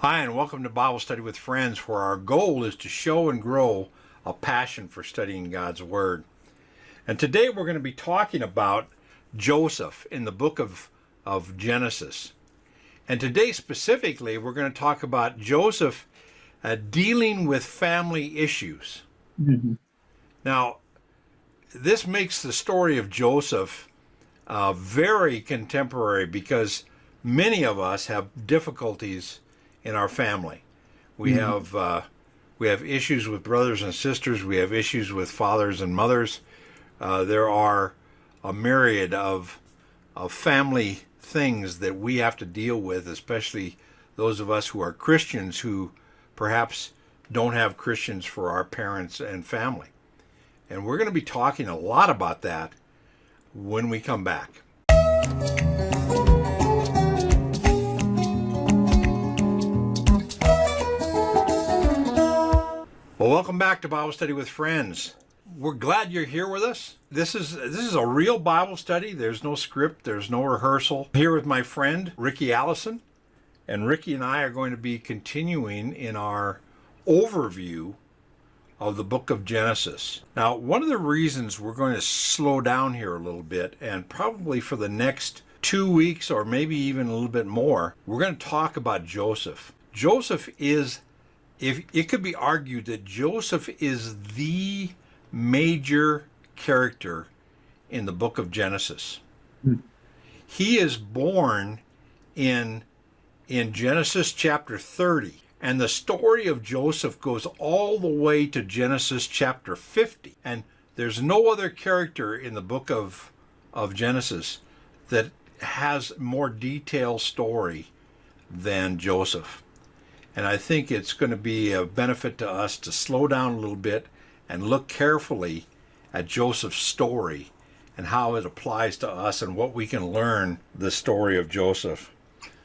Hi, and welcome to Bible Study with Friends, where our goal is to show and grow a passion for studying God's Word. And today we're going to be talking about Joseph in the book of Genesis. And today specifically, we're going to talk about Joseph dealing with family issues. Mm-hmm. Now, this makes the story of Joseph very contemporary because many of us have difficulties in our family. We have issues with brothers and sisters. We have issues with fathers and mothers. There are a myriad of family things that we have to deal with, especially those of us who are Christians who perhaps don't have Christians for our parents and family. And we're going to be talking a lot about that when we come back. Well, welcome back to Bible Study with Friends. We're glad you're here with us. This is a real Bible study. There's no script. There's no rehearsal. I'm here with my friend, Allison. And Ricky and I are going to be continuing in our overview of the book of Genesis. Now, one of the reasons we're going to slow down here a little bit, and probably for the next 2 weeks or maybe even a little bit more, we're going to talk about Joseph. Joseph is, if it could be argued that Joseph is the major character in the book of Genesis. He is born in Genesis chapter 30, and the story of Joseph goes all the way to Genesis chapter 50. And there's no other character in the book of Genesis that has more detailed story than Joseph. And I think it's going to be a benefit to us to slow down a little bit and look carefully at Joseph's story and how it applies to us and what we can learn the story of Joseph.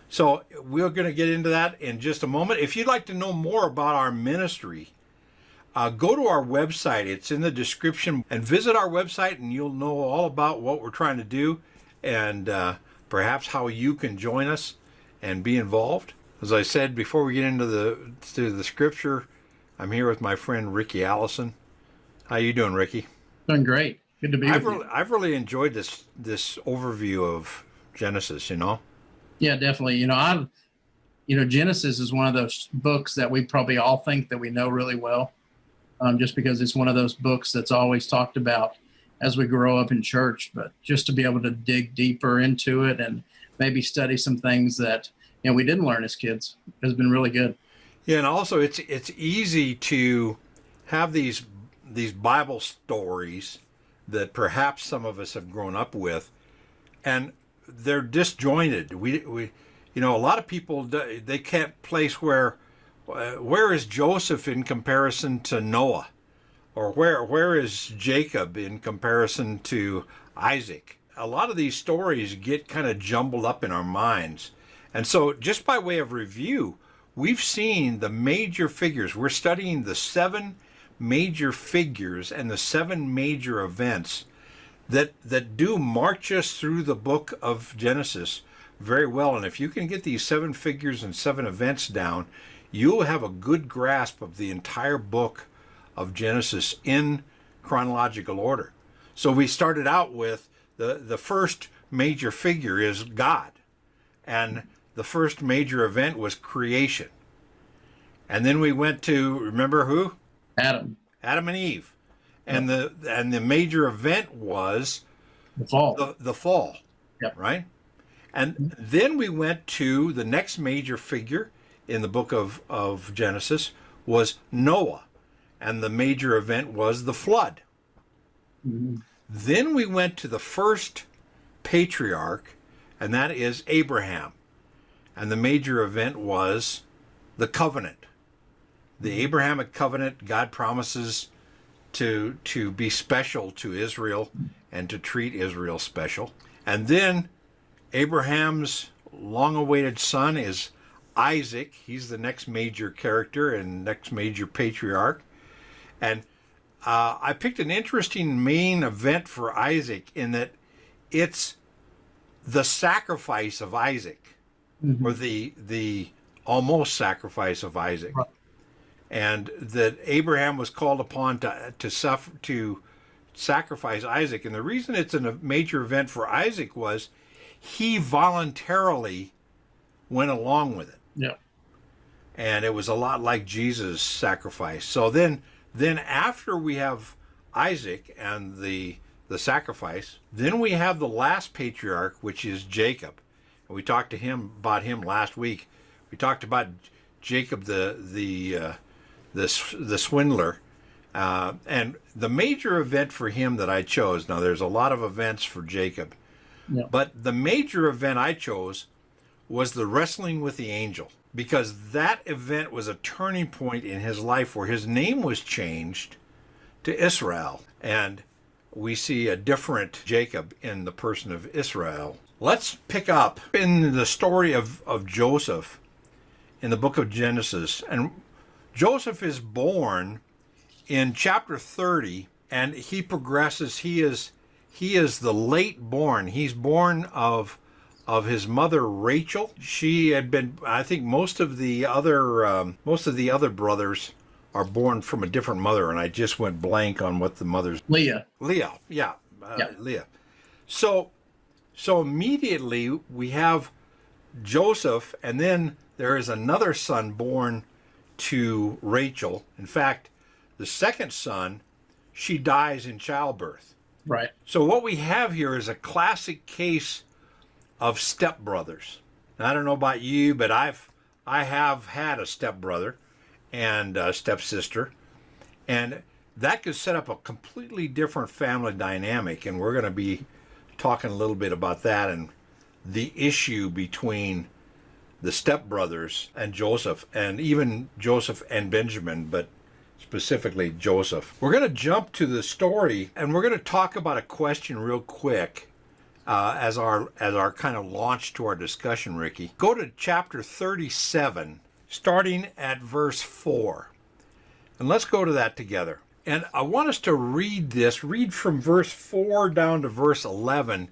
So we're going to get into that in just a moment. If you'd like to know more about our ministry, go to our website. It's in the description, and visit our website and you'll know all about what we're trying to do and perhaps how you can join us and be involved. As I said, before we get into the scripture, I'm here with my friend Ricky Allison. How you doing, Ricky? Doing great. Good to be with you. I've really enjoyed this overview of Genesis, Yeah, definitely. Genesis is one of those books that we probably all think that we know really well, just because it's one of those books that's always talked about as we grow up in church. But just to be able to dig deeper into it and maybe study some things that we didn't learn as kids has been really good. Yeah, and also it's easy to have these Bible stories that perhaps some of us have grown up with, and they're disjointed. We a lot of people, they can't place where is Joseph in comparison to Noah, or where is Jacob in comparison to Isaac. A lot of these stories get kind of jumbled up in our minds. And so just by way of review, we've seen the major figures. We're studying the 7 major figures and the 7 major events that do march us through the book of Genesis very well. And if you can get these 7 figures and 7 events down, you'll have a good grasp of the entire book of Genesis in chronological order. So we started out with the first major figure is God. And the first major event was creation. And then we went to, remember who? Adam and Eve. And the major event was the fall. The fall. Yep. Right? And then we went to the next major figure in the book of Genesis was Noah. And the major event was the flood. Mm-hmm. Then we went to the first patriarch, and that is Abraham. And the major event was the covenant. The Abrahamic Covenant. God promises to be special to Israel and to treat Israel special. And then Abraham's long-awaited son is Isaac. He's the next major character and next major patriarch. And I picked an interesting main event for Isaac in that it's the sacrifice of Isaac, or the almost sacrifice of Isaac, Right. and that Abraham was called upon to sacrifice Isaac. And the reason it's a major event for Isaac was he voluntarily went along with it. Yeah. And it was a lot like Jesus' sacrifice. So then after we have Isaac and the sacrifice, then we have the last patriarch, which is Jacob. And we talked to him about him last week. We talked about Jacob, the swindler, and the major event for him that I chose. Now, there's a lot of events for Jacob, Yeah. but the major event I chose was the wrestling with the angel, because that event was a turning point in his life where his name was changed to Israel, and we see a different Jacob in the person of Israel. Let's pick up in the story of Joseph in the book of Genesis. And Joseph is born in chapter 30, and he progresses. He is the late born. He's born of his mother Rachel. She had been, I think, most of the other brothers are born from a different mother, and I just went blank on what the mother's. Leah. Leah, yeah. Leah. So immediately we have Joseph, and then there is another son born to Rachel. In fact, the second son, she dies in childbirth. Right. So what we have here is a classic case of stepbrothers. I don't know about you, but I have had a stepbrother and a stepsister, and that could set up a completely different family dynamic, and we're going to be talking a little bit about that and the issue between the stepbrothers and Joseph, and even Joseph and Benjamin, but specifically Joseph. We're going to jump to the story, and we're going to talk about a question real quick as our kind of launch to our discussion, Ricky. Go to chapter 37, starting at verse 4. And let's go to that together. And I want us to read from verse 4 down to verse 11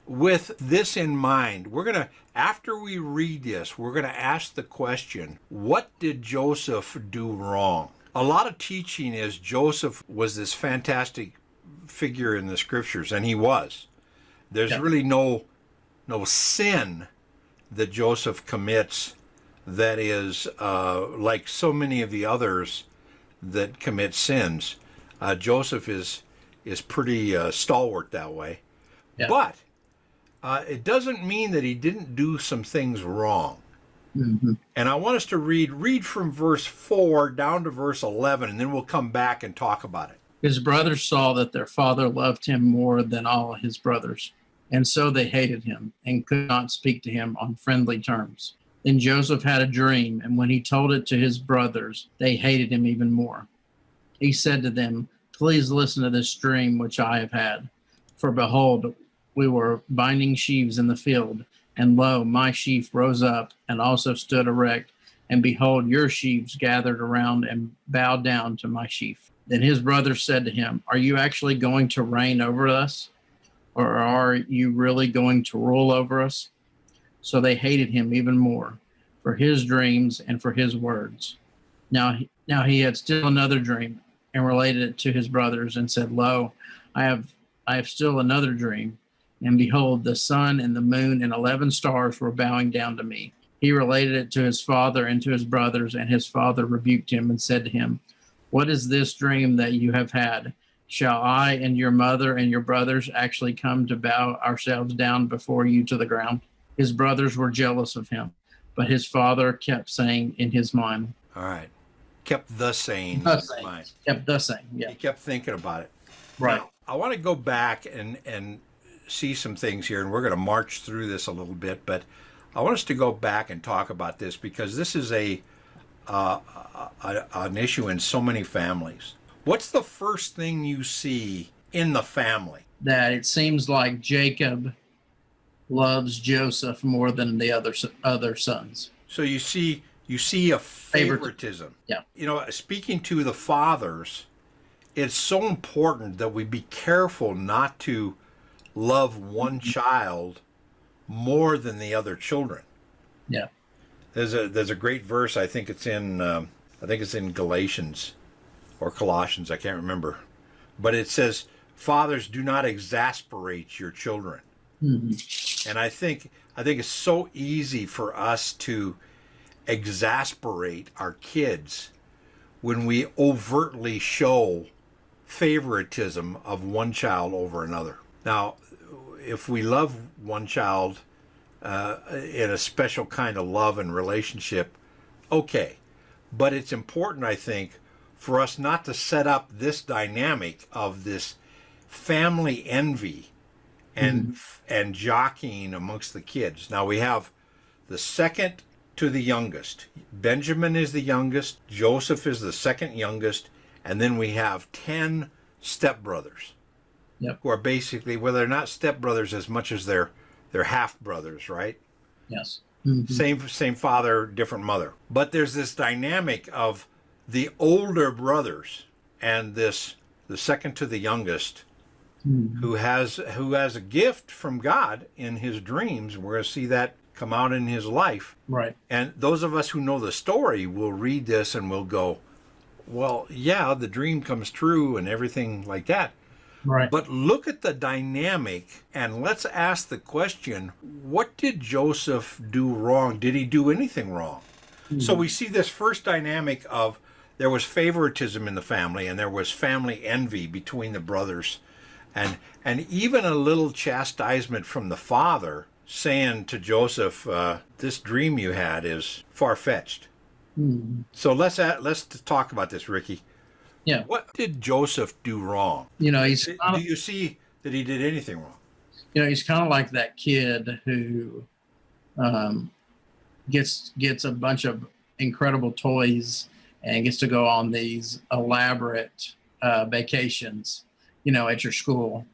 with this in mind. We're going to, after we read this, we're going to ask the question, what did Joseph do wrong? A lot of teaching is Joseph was this fantastic figure in the scriptures, and he was. There's really no sin that Joseph commits that is like so many of the others that commit sins. Joseph is pretty stalwart that way. Yeah. But it doesn't mean that he didn't do some things wrong. Mm-hmm. And I want us to read from verse 4 down to verse 11, and then we'll come back and talk about it. His brothers saw that their father loved him more than all his brothers, and so they hated him and could not speak to him on friendly terms. Then Joseph had a dream, and when he told it to his brothers, they hated him even more. He said to them, "Please listen to this dream which I have had. For behold, we were binding sheaves in the field, and lo, my sheaf rose up and also stood erect, and behold, your sheaves gathered around and bowed down to my sheaf." Then his brothers said to him, "Are you actually going to reign over us? Or are you really going to rule over us?" So they hated him even more for his dreams and for his words. Now he had still another dream and related it to his brothers and said, "Lo, I have still another dream. And behold, the sun and the moon and 11 stars were bowing down to me." He related it to his father and to his brothers, and his father rebuked him and said to him, "What is this dream that you have had? Shall I and your mother and your brothers actually come to bow ourselves down before you to the ground?" His brothers were jealous of him, but his father kept saying in his mind. All right. Kept the saying. Kept the saying, yeah. He kept thinking about it. Right. Now, I want to go back and see some things here, and we're going to march through this a little bit, but I want us to go back and talk about this because this is an issue in so many families. What's the first thing you see in the family? That it seems like Jacob loves Joseph more than the other sons. So you see a favoritism. Yeah. You know, speaking to the fathers, it's so important that we be careful not to love one child more than the other children. Yeah. There's a great verse. I think it's in Galatians or Colossians. I can't remember, but it says, "Fathers, do not exasperate your children." Mm-hmm. And I think it's so easy for us to exasperate our kids when we overtly show favoritism of one child over another. Now, if we love one child in a special kind of love and relationship, okay. But it's important, I think, for us not to set up this dynamic of this family envy and jockeying amongst the kids. Now we have the second to the youngest. Benjamin is the youngest. Joseph is the second youngest. And then we have 10 stepbrothers. Yep. Who are basically, well, they're not stepbrothers as much as they're half brothers, right? Yes. Same father, different mother. But there's this dynamic of the older brothers and the second to the youngest, who has a gift from God in his dreams. We're going to see that come out in his life. Right. And those of us who know the story will read this and will go, well, yeah, the dream comes true and everything like that. Right. But look at the dynamic and let's ask the question, what did Joseph do wrong? Did he do anything wrong? So we see this first dynamic of there was favoritism in the family and there was family envy between the brothers, and even a little chastisement from the father saying to Joseph, this dream you had is far-fetched. So let's talk about this, Ricky. Yeah. What did Joseph do wrong? Do you see that he did anything wrong? He's kind of like that kid who gets a bunch of incredible toys and gets to go on these elaborate vacations, at your school.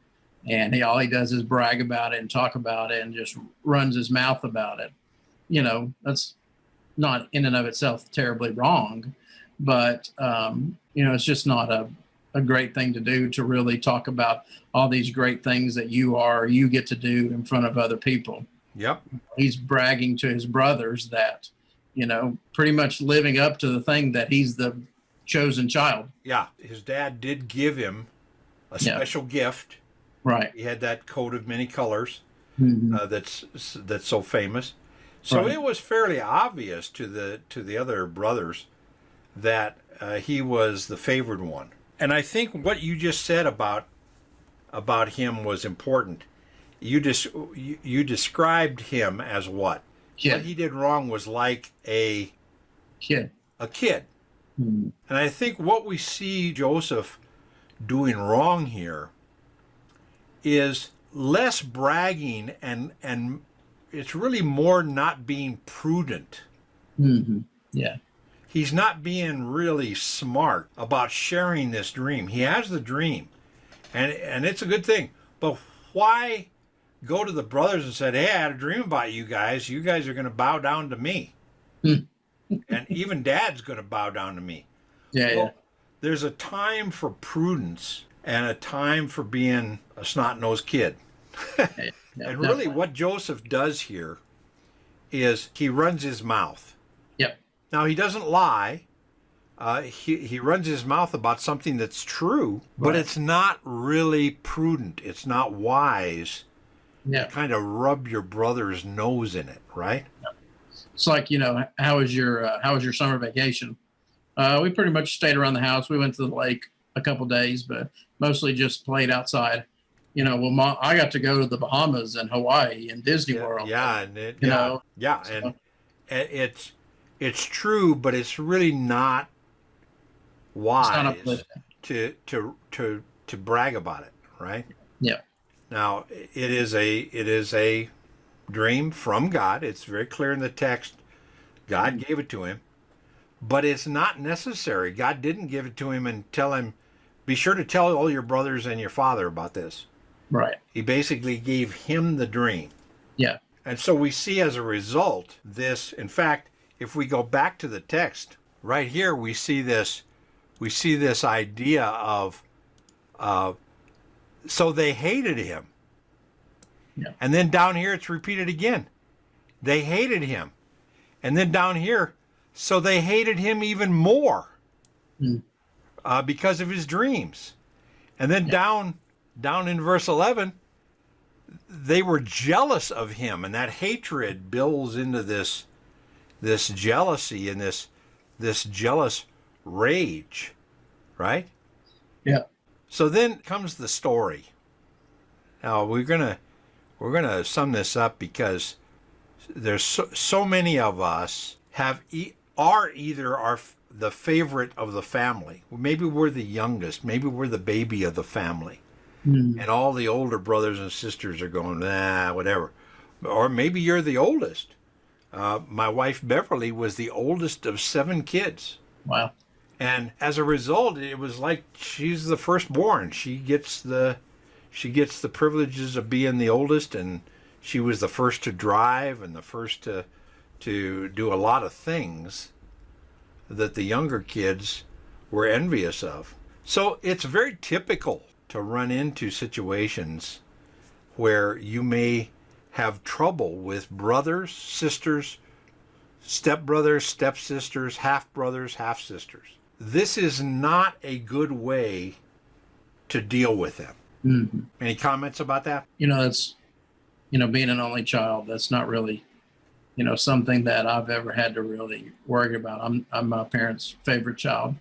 And all he does is brag about it and talk about it and just runs his mouth about it. That's not in and of itself terribly wrong, but, it's just not a great thing to do, to really talk about all these great things that you get to do in front of other people. Yep. He's bragging to his brothers that, pretty much living up to the thing that he's the chosen child. Yeah. His dad did give him a special gift. Right. He had that coat of many colors that's so famous. So it was fairly obvious to the other brothers that he was the favored one. And I think what you just said about him was important. You described him as what? Kid. What he did wrong was like a kid. A kid. And I think what we see Joseph doing wrong here is less bragging and it's really more not being prudent. Yeah. He's not being really smart about sharing this dream. He has the dream, and it's a good thing. But why go to the brothers and say, hey, I had a dream about you guys. You guys are going to bow down to me. And even Dad's going to bow down to me. Yeah. There's a time for prudence and a time for being a snot-nosed kid. And really what Joseph does here is he runs his mouth. Yep. Now, he doesn't lie. He runs his mouth about something that's true, but it's not really prudent. It's not wise to kind of rub your brother's nose in it, right? It's like, how was your summer vacation? We pretty much stayed around the house. We went to the lake a couple days, but mostly just played outside. Mom, I got to go to the Bahamas and Hawaii and Disney World. Yeah, and it's true, but it's really not wise to brag about it, right? Yeah. Now it is a dream from God. It's very clear in the text. God gave it to him, but it's not necessary. God didn't give it to him and tell him, be sure to tell all your brothers and your father about this. Right. He basically gave him the dream. Yeah. And so we see as a result this, in fact, if we go back to the text, right here we see this idea of, so they hated him. Yeah. And then down here it's repeated again. They hated him. And then down here, so they hated him even more because of his dreams. And then down in verse 11, they were jealous of him, and that hatred builds into this jealousy and this jealous rage, right? Yeah. So then comes the story. Now we're gonna sum this up because there's so many of us are either the favorite of the family. Maybe we're the youngest. Maybe we're the baby of the family. And all the older brothers and sisters are going, whatever. Or maybe you're the oldest. My wife Beverly was the oldest of 7 kids. Wow. And as a result, it was like she's the firstborn. She gets the privileges of being the oldest, and she was the first to drive and the first to do a lot of things that the younger kids were envious of. So it's very typical to run into situations where you may have trouble with brothers, sisters, stepbrothers, stepsisters, half-brothers, half-sisters. This is not a good way to deal with them. Mm-hmm. Any comments about that? That's, being an only child, that's not really, something that I've ever had to really worry about. I'm my parents' favorite child,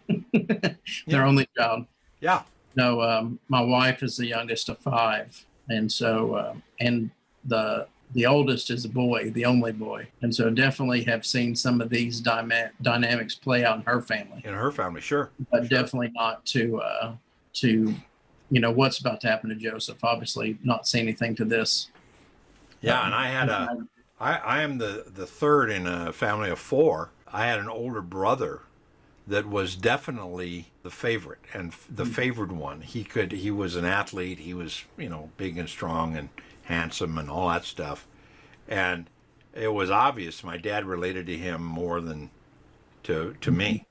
their only child. Yeah. No, my wife is the youngest of 5, and so and the oldest is a boy, the only boy, and so definitely have seen some of these dynamics play out in her family. In her family, sure. But definitely not to what's about to happen to Joseph. Obviously, not say anything to this. Yeah, and I am the third in a family of 4. I had an older brother that was definitely the favorite and the favored one. He was an athlete. He was, big and strong and handsome and all that stuff. And it was obvious my dad related to him more than to me.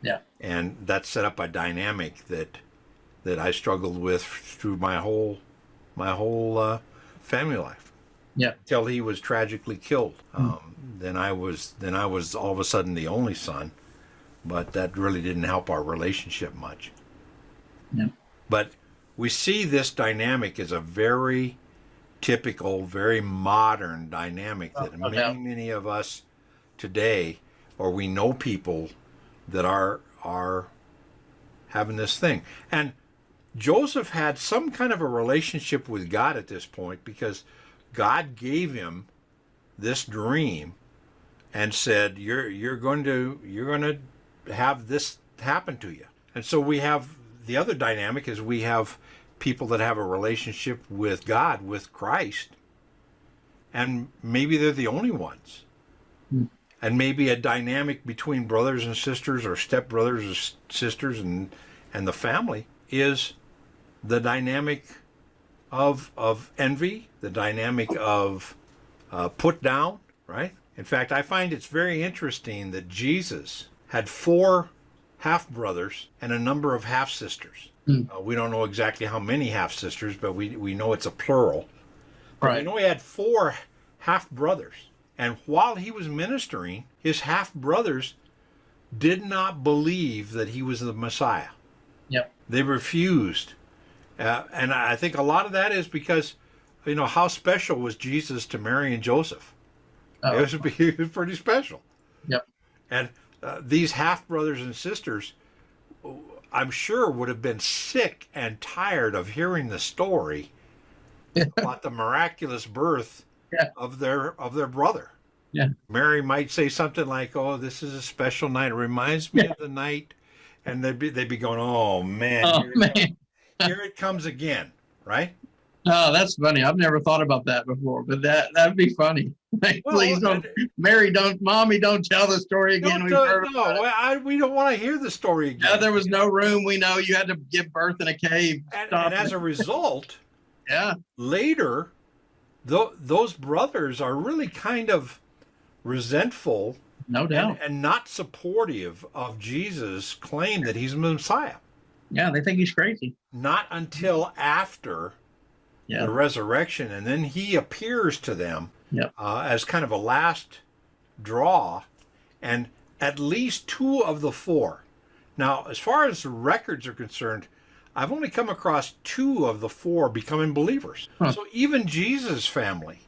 Yeah. And that set up a dynamic that I struggled with through my whole family life. Yeah. Till he was tragically killed. Then I was all of a sudden the only son. But that really didn't help our relationship much. Yeah. But we see this dynamic as a very typical, very modern dynamic that many of us today, or we know people that are having this thing. And Joseph had some kind of a relationship with God at this point because God gave him this dream and said, "You're going to have this happen to you." And so we have the other dynamic is we have people that have a relationship with God, with Christ, and maybe they're the only ones. And maybe a dynamic between brothers and sisters or stepbrothers or sisters and the family is the dynamic of envy, the dynamic of put down, right? In fact, I find it's very interesting that Jesus had 4 half-brothers and a number of half-sisters. We don't know exactly how many half-sisters, but we know it's a plural. But we know he had 4 half-brothers. And while he was ministering, his half-brothers did not believe that he was the Messiah. Yep. They refused. And I think a lot of that is because, how special was Jesus to Mary and Joseph? Oh. He was pretty special. Yep. And these half-brothers and sisters, I'm sure, would have been sick and tired of hearing the story about the miraculous birth of their brother. Yeah. Mary might say something like, "Oh, this is a special night. It reminds me of the night," and they'd be going, "Oh man, here it comes again," right? Oh, that's funny. I've never thought about that before, but that'd be funny. Please don't, Mary, Mommy, don't tell the story again. We don't want to hear the story again. Yeah, there was no room. We know you had to give birth in a cave. And as a result, yeah, later, those brothers are really kind of resentful, no doubt, and not supportive of Jesus' claim that he's the Messiah. Yeah, they think he's crazy. Not until after the resurrection, and then he appears to them as kind of a last draw, and at least 2 of the 4. Now, as far as the records are concerned, I've only come across 2 of the 4 becoming believers. So even Jesus' family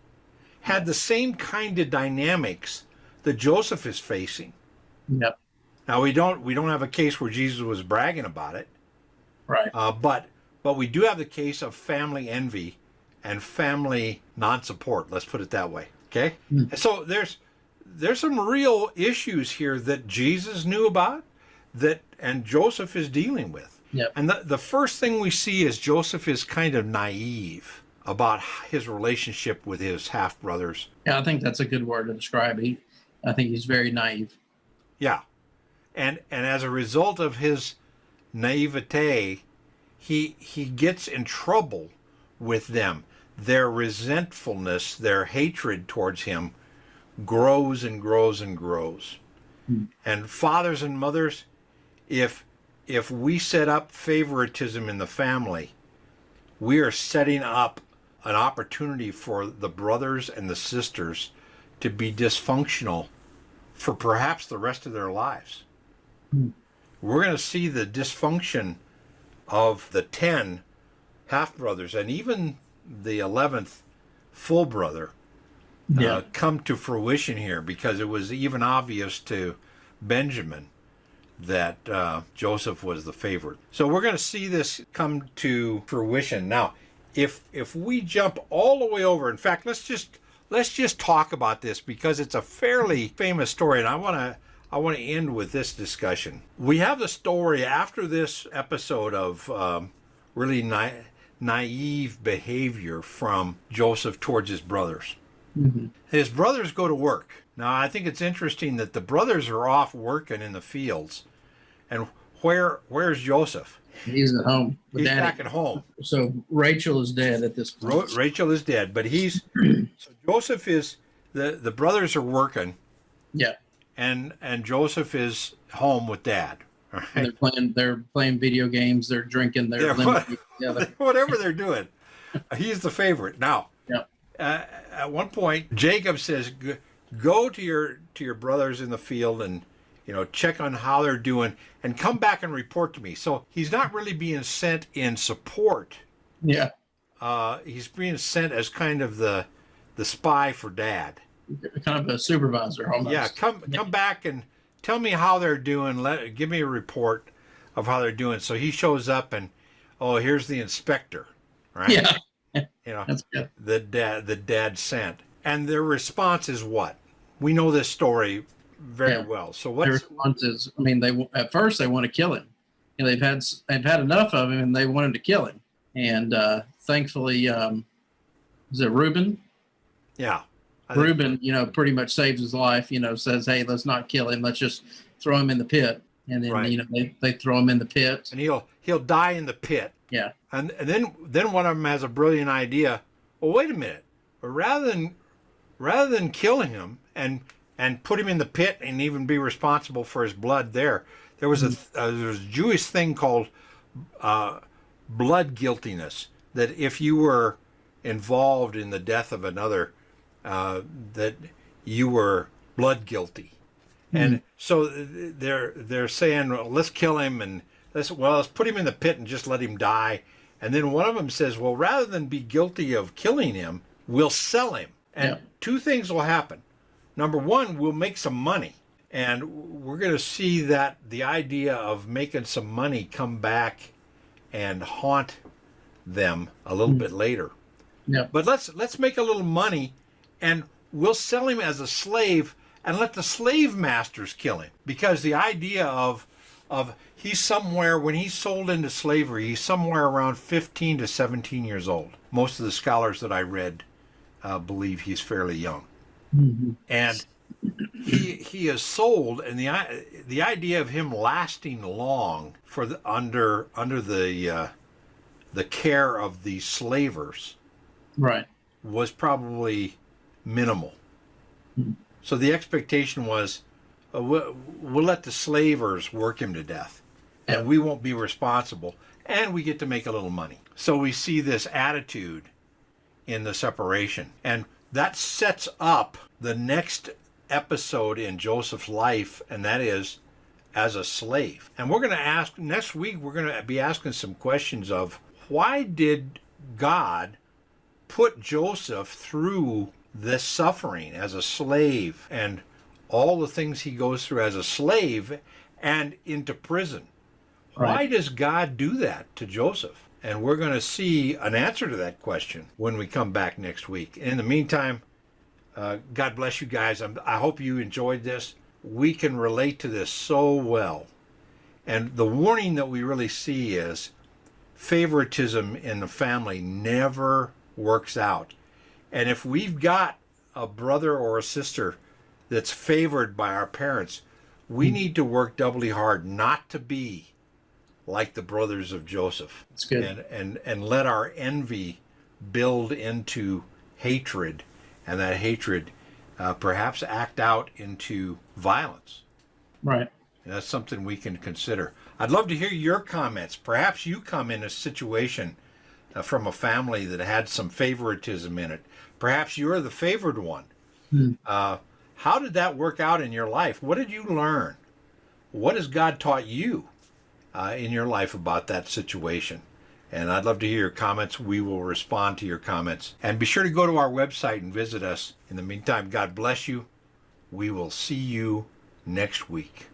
had the same kind of dynamics that Joseph is facing. Yep. Now we don't have a case where Jesus was bragging about it, Right. but we do have the case of family envy and family non-support. Let's put it that way. Okay. So there's some real issues here that Jesus knew about, and Joseph is dealing with. Yep. And the first thing we see is Joseph is kind of naive about his relationship with his half brothers. Yeah, I think that's a good word to describe. I think he's very naive. Yeah. And as a result of his naivete, he gets in trouble with them. Their resentfulness, their hatred towards him grows and grows and grows. And fathers and mothers, if we set up favoritism in the family, we are setting up an opportunity for the brothers and the sisters to be dysfunctional for perhaps the rest of their lives. We're going to see the dysfunction of the 10 half-brothers and even the 11th full brother come to fruition here, because it was even obvious to Benjamin that Joseph was the favorite. So we're going to see this come to fruition. Now, if we jump all the way over, in fact, let's just talk about this, because it's a fairly famous story, and I want to end with this discussion. We have the story after this episode of really naive behavior from Joseph towards his brothers. His brothers go to work. Now, I think it's interesting that the brothers are off working in the fields, and where's Joseph? He's at home. He's back at home. So Rachel is dead at this point. Rachel is dead, but so Joseph is the brothers are working. Yeah. And Joseph is home with Dad. Right? They're playing video games. They're drinking. They're together. Whatever they're doing, he's the favorite. Now, yeah. At one point, Jacob says, "Go to your brothers in the field and check on how they're doing, and come back and report to me." So he's not really being sent in support. Yeah. He's being sent as kind of the spy for Dad. Kind of a supervisor almost. Yeah, come back and tell me how they're doing. Give me a report of how they're doing. So he shows up and, here's the inspector, right? Yeah. That's good. The dad sent. And their response is what? We know this story very well. So what's their response is? I mean, at first they want to kill him. They've had enough of him, and they want him to kill him. And thankfully, is it Reuben? Yeah. Reuben, pretty much saves his life. Says, "Hey, let's not kill him. Let's just throw him in the pit." And then they throw him in the pit, and he'll die in the pit. Yeah. And then one of them has a brilliant idea. Well, wait a minute. But rather than kill him and put him in the pit and even be responsible for his blood, there was a Jewish thing called blood guiltiness, that if you were involved in the death of another, that you were blood guilty. And so they're saying, well, let's kill him, and let's put him in the pit and just let him die. And then one of them says, well, rather than be guilty of killing him, we'll sell him. And two things will happen. Number one, we'll make some money. And we're going to see that the idea of making some money come back and haunt them a little bit later. Yeah. But let's make a little money, and we'll sell him as a slave and let the slave masters kill him. Because the idea of he's somewhere, when he's sold into slavery, he's somewhere around 15 to 17 years old. Most of the scholars that I read believe he's fairly young. And he is sold, and the idea of him lasting long under the care of the slavers, right, was probably minimal. So the expectation was, we'll let the slavers work him to death, and we won't be responsible, and we get to make a little money. So we see this attitude in the separation, and that sets up the next episode in Joseph's life, and that is as a slave. And we're going to ask, next week, we're going to be asking some questions of why did God put Joseph through this suffering as a slave and all the things he goes through as a slave and into prison? Why does God do that to Joseph? And we're going to see an answer to that question when we come back next week. In the meantime, God bless you guys. I hope you enjoyed this. We can relate to this so well. And the warning that we really see is favoritism in the family never works out. And if we've got a brother or a sister that's favored by our parents, we need to work doubly hard not to be like the brothers of Joseph. That's good. And let our envy build into hatred, and that hatred perhaps act out into violence. Right. And that's something we can consider. I'd love to hear your comments. Perhaps you come in a situation from a family that had some favoritism in it. Perhaps you're the favored one. How did that work out in your life? What did you learn? What has God taught you in your life about that situation? And I'd love to hear your comments. We will respond to your comments. And be sure to go to our website and visit us. In the meantime, God bless you. We will see you next week.